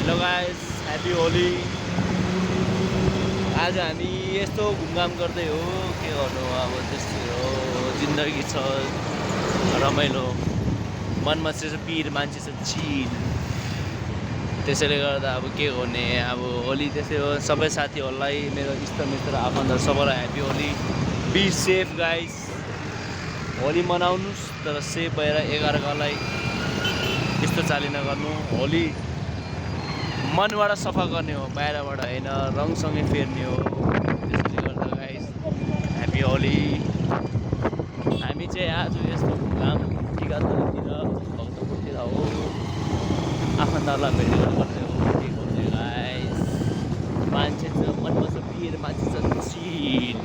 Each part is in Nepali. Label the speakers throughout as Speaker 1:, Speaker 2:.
Speaker 1: Hello guys, happy Holi. आज हामी यस्तो घुमघाम गर्दै हो, के गर्नु अब त्यस्तै हो, जिन्दगी छ रमाइलो। मनमा चाहिँ पिर, मान्छे छ चिल। त्यसैले गर्दा अब के गर्ने, अब होली त्यसै हो। सबै साथीहरूलाई, मेरो इष्टमित्र आफन्तहरू सबैलाई happy Holi. Be safe guys. Holi मनाउनुहोस् तर सेफ भएर एकअर्कालाई यस्तो चाली नगर्नु। होली मनबाट सफा गर्ने हो, बाहिरबाट होइन, रङसँगै फेर्ने हो। त्यसैले गर्दा गाइस ह्यापी होली। हामी चाहिँ आज यस्तो घुमघाम टिकातलीतिर भक्तपुरतिर हो, आफन्तहरूलाई भेटेर गर्दै हो। के गर्ने गाइस, मान्छे चाहिँ मनमा छ पिर, मान्छे छ चिल।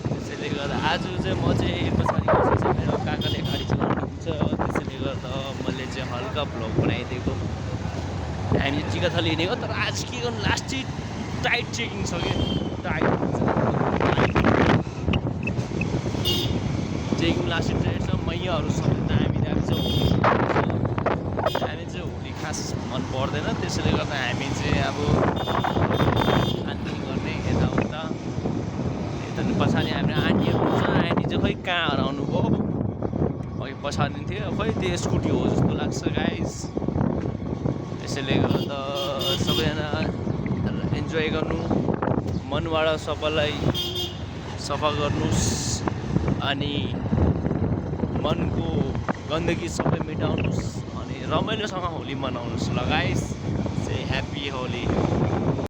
Speaker 1: त्यसैले गर्दा आज चाहिँ म चाहिँ पछाडि बसेको छु, मेरो काकाले गाडी चलाउनुहुन्छ। त्यसैले गर्दा मैले चाहिँ हल्का भ्लग बनाइदिएको। हामी टिकाथली हिँडेको, तर आज के गर्नु, लास्ट चाहिँ टाइट चेकिङ छ क्या, टाइट चेकिङ लास्ट टाइट छ। मैयाहरू सबै दामी दामी छ। हामी चाहिँ होली खास मन पर्दैन, त्यसैले गर्दा हामी चाहिँ अब शान्ति गर्ने यताउता। यता पछाडि हाम्रो आन्टीहरू हुन्छ, आन्टी चाहिँ खोइ कहाँ हराउनु भयो। अघि पछाडि थियो, खोइ त्यो स्कुटी हो जस्तो लाग्छ गाइस। त्यसैले गर्दा सबैजना इन्जोय गर्नु, मनबाट सबैलाई सफा गर्नुहोस् अनि मनको गन्दगी सबै मेटाउनुहोस् अनि रमाइलोसँग होली मनाउनुहोस् ल गाइस। चाहिँ ह्याप्पी होली।